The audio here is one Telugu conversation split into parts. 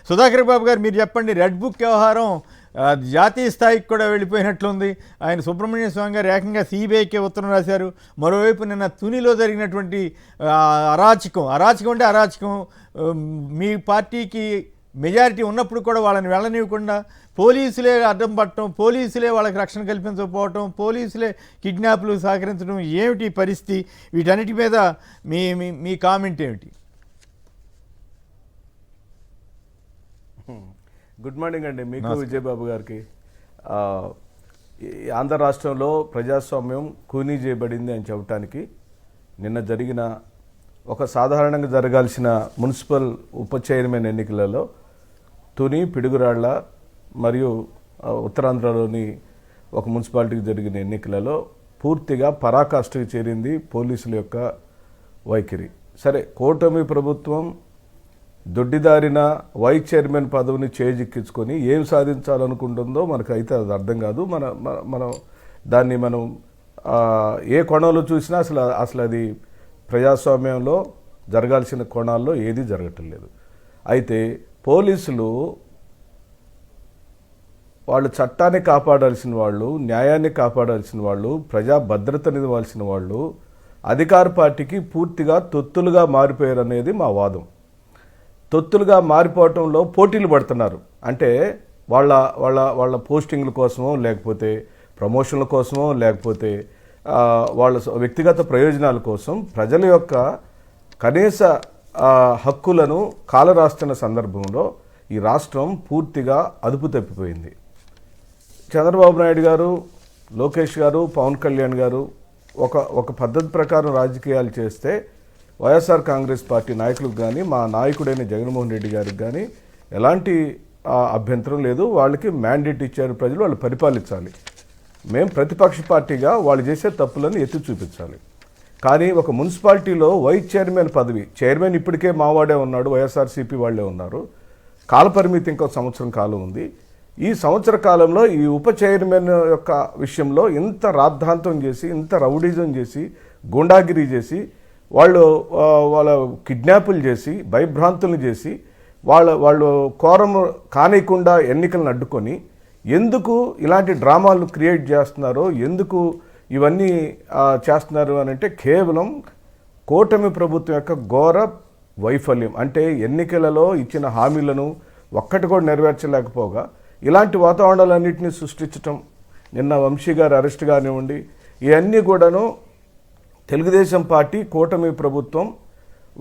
సుధాకర్ బాబు గారు మీరు చెప్పండి, రెడ్ బుక్ వ్యవహారం జాతీయ స్థాయికి కూడా వెళ్ళిపోయినట్లుంది. ఆయన సుబ్రహ్మణ్య స్వామి గారు ఏకంగా సిబిఐకి ఉత్తరం రాశారు. మరోవైపు నిన్న తునిలో జరిగినటువంటి అరాచకం అంటే అరాచకం, మీ పార్టీకి మెజారిటీ ఉన్నప్పుడు కూడా వాళ్ళని వెళ్ళనివ్వకుండా పోలీసులే అడ్డం పట్టడం, పోలీసులే వాళ్ళకి రక్షణ కల్పించకపోవటం, పోలీసులే కిడ్నాప్లు సహకరించడం, ఏమిటి పరిస్థితి? వీటన్నిటి మీద మీ మీ కామెంట్ ఏమిటి? గుడ్ మార్నింగ్ అండి మీకు, విజయబాబు గారికి. ఆంధ్ర రాష్ట్రంలో ప్రజాస్వామ్యం కూనీ చేయబడింది అని చెప్పడానికి నిన్న జరిగిన ఒక సాధారణంగా జరగాల్సిన మున్సిపల్ ఉప చైర్మన్ ఎన్నికలలో తుని, పిడుగురాళ్ల మరియు ఉత్తరాంధ్రలోని ఒక మున్సిపాలిటీకి జరిగిన ఎన్నికలలో పూర్తిగా పరాకాష్ఠకు చేరింది పోలీసుల యొక్క వైఖరి. సరే, కూటమి ప్రభుత్వం దొడ్డిదారిన వైస్ చైర్మన్ పదవిని చేజిక్కించుకొని ఏం సాధించాలనుకుంటుందో మనకైతే అది అర్థం కాదు. మనం దాన్ని ఏ కోణంలో చూసినా అసలు అది ప్రజాస్వామ్యంలో జరగాల్సిన కోణాల్లో ఏది జరగటం లేదు. అయితే పోలీసులు వాళ్ళు చట్టాన్ని కాపాడాల్సిన వాళ్ళు, న్యాయాన్ని కాపాడాల్సిన వాళ్ళు, ప్రజా భద్రతనివ్వాల్సిన వాళ్ళు అధికార పార్టీకి పూర్తిగా తొత్తులుగా మారిపోయారు అనేది మా వాదం. తొత్తులుగా మారిపోవటంలో పోటీలు పడుతున్నారు. అంటే వాళ్ళ వాళ్ళ వాళ్ళ పోస్టింగ్ల కోసమో, లేకపోతే ప్రమోషన్ల కోసమో, లేకపోతే వాళ్ళ వ్యక్తిగత ప్రయోజనాల కోసం ప్రజల యొక్క కనీస హక్కులను కాలరాస్తున్న సందర్భంలో ఈ రాష్ట్రం పూర్తిగా అదుపు తప్పిపోయింది. చంద్రబాబు నాయుడు గారు, లోకేష్ గారు, పవన్ కళ్యాణ్ గారు ఒక పద్ధతి ప్రకారం రాజకీయాలు చేస్తే వైఎస్ఆర్ కాంగ్రెస్ పార్టీ నాయకులకు కానీ, మా నాయకుడైన జగన్మోహన్ రెడ్డి గారికి కానీ ఎలాంటి అభ్యంతరం లేదు. వాళ్ళకి మ్యాండేట్ ఇచ్చారు ప్రజలు, వాళ్ళు పరిపాలించాలి. మేము ప్రతిపక్ష పార్టీగా వాళ్ళు చేసే తప్పులను ఎత్తి చూపించాలి. కానీ ఒక మున్సిపాలిటీలో వైస్ చైర్మన్ పదవి, చైర్మన్ ఇప్పటికే మావాడే ఉన్నాడు, వైఎస్ఆర్సీపీ వాళ్ళే ఉన్నారు. కాలపరిమితి ఇంకో సంవత్సరం కాలం ఉంది. ఈ సంవత్సర కాలంలో ఈ ఉప చైర్మన్ యొక్క విషయంలో ఇంత రాద్ధాంతం చేసి, ఇంత రౌడీజం చేసి, గుండాగిరి చేసి, వాళ్ళ కిడ్నాపులు చేసి, భయభ్రాంతులను చేసి, వాళ్ళు కోరం కానికుండా ఎన్నికలను అడ్డుకొని ఎందుకు ఇలాంటి డ్రామాలు క్రియేట్ చేస్తున్నారో, ఎందుకు ఇవన్నీ చేస్తున్నారు అని అంటే కేవలం కూటమి ప్రభుత్వం యొక్క ఘోర వైఫల్యం. అంటే ఎన్నికలలో ఇచ్చిన హామీలను ఒక్కటి కూడా నెరవేర్చలేకపోగా ఇలాంటి వాతావరణాలన్నింటినీ సృష్టించటం, నిన్న వంశీ గారి అరెస్ట్ కానివ్వండి, ఇవన్నీ కూడాను తెలుగుదేశం పార్టీ కూటమి ప్రభుత్వం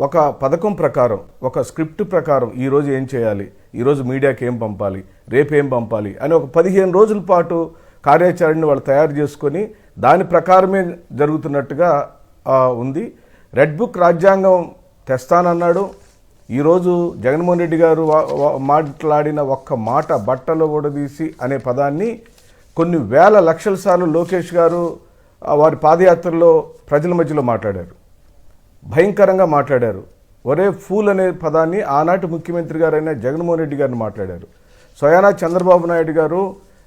ఒక పథకం ప్రకారం, ఒక స్క్రిప్ట్ ప్రకారం ఈరోజు ఏం చేయాలి, ఈరోజు మీడియాకి ఏం పంపాలి, రేపు ఏం పంపాలి అని ఒక 15 రోజుల పాటు కార్యాచరణను వాళ్ళు తయారు చేసుకొని దాని ప్రకారమే జరుగుతున్నట్టుగా ఉంది. రెడ్ బుక్ రాజ్యాంగం తెస్తానన్నాడు. ఈరోజు జగన్మోహన్ రెడ్డి గారు మాట్లాడిన ఒక్క మాట, బట్టలు ఊడదీసి అనే పదాన్ని కొన్ని వేల లక్షల సార్లు లోకేష్ గారు వారి పాదయాత్రలో ప్రజల మధ్యలో మాట్లాడారు, భయంకరంగా మాట్లాడారు. ఒరే ఫూల్ అనే పదాన్ని ఆనాటి ముఖ్యమంత్రి గారైన జగన్మోహన్ రెడ్డి గారిని మాట్లాడారు. స్వయానా చంద్రబాబు నాయుడు గారు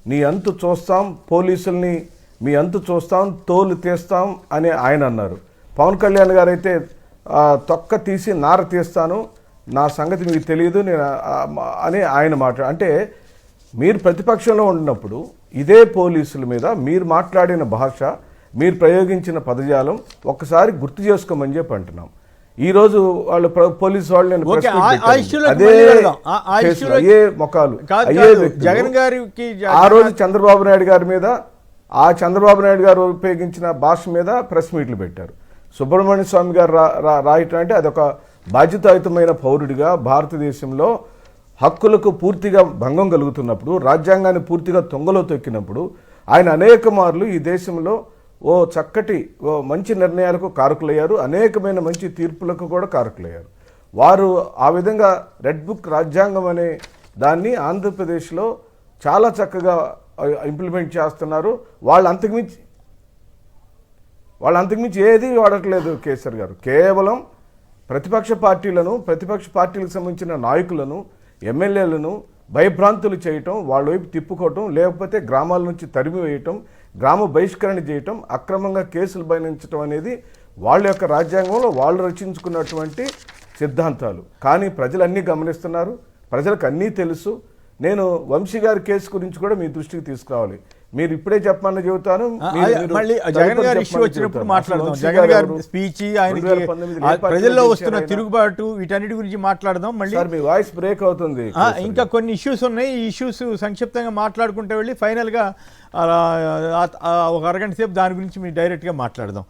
నీ అంతు చూస్తాం, పోలీసుల్ని మీ అంతు చూస్తాం, తోలు తీస్తాం అని ఆయన అన్నారు. పవన్ కళ్యాణ్ గారు అయితే తొక్క తీసి నార తీస్తాను, నా సంగతి మీకు తెలియదు నేను అని ఆయన అంటే మీరు ప్రతిపక్షంలో ఉన్నప్పుడు ఇదే పోలీసుల మీద మీరు మాట్లాడిన భాష, మీరు ప్రయోగించిన పదజాలం ఒక్కసారి గుర్తు చేసుకోమని చెప్పి అంటున్నాం. ఈరోజు వాళ్ళు పోలీసు వాళ్ళు అయ్యే మొఖాలు, అయ్యే జగన్ గారికి ఆ రోజు చంద్రబాబు నాయుడు గారి మీద, ఆ చంద్రబాబు నాయుడు గారు ఉపయోగించిన భాష మీద ప్రెస్ మీట్లు పెట్టారు. సుబ్రహ్మణ్య స్వామి గారు రాయటం అంటే అదొక బాధ్యతాయుతమైన పౌరుడిగా భారతదేశంలో హక్కులకు పూర్తిగా భంగం కలుగుతున్నప్పుడు, రాజ్యాంగాన్ని పూర్తిగా తొంగలో తొక్కినప్పుడు ఆయన అనేక మార్లు ఈ దేశంలో చక్కటి మంచి నిర్ణయాలకు కారకులయ్యారు, అనేకమైన మంచి తీర్పులకు కూడా కారకులయ్యారు. వారు ఆ విధంగా రెడ్ బుక్ రాజ్యాంగం అనే దాన్ని ఆంధ్రప్రదేశ్లో చాలా చక్కగా ఇంప్లిమెంట్ చేస్తున్నారు. వాళ్ళు అంతకుమించి ఏది వాడట్లేదు కేసీఆర్ గారు. కేవలం ప్రతిపక్ష పార్టీలకు సంబంధించిన నాయకులను, ఎమ్మెల్యేలను భయభ్రాంతులు చేయటం, వాళ్ళ వైపు తిప్పుకోవటం, లేకపోతే గ్రామాల నుంచి తరిమివేయటం, గ్రామ బహిష్కరణ చేయటం, అక్రమంగా కేసులు బయనించడం అనేది వాళ్ళ యొక్క రాజ్యాంగంలో వాళ్ళు రచించుకున్నటువంటి సిద్ధాంతాలు. కానీ ప్రజలన్నీ గమనిస్తున్నారు, ప్రజలకు అన్నీ తెలుసు. నేను వంశీ గారి కేసు గురించి కూడా మీ దృష్టికి తీసుకురావాలి. మీరు ఇప్పుడే చెప్పమని చెబుతాను. మళ్ళీ జగన్ గారి ఇష్యూ వచ్చినప్పుడు మాట్లాడదాం. జగన్ గారి స్పీచ్, ఆయనకి ప్రజల్లో వస్తున్న తిరుగుబాటు, వీటన్నిటి గురించి మాట్లాడదాం. మళ్ళీ మీ వాయిస్ బ్రేక్ అవుతుంది. ఇంకా కొన్ని ఇష్యూస్ ఉన్నాయి. ఈ ఇష్యూస్ సంక్షిప్తంగా మాట్లాడుకుంటే వెళ్ళి ఫైనల్గా ఒక అరగంట సేపు దాని గురించి మీరు డైరెక్ట్గా మాట్లాడదాం.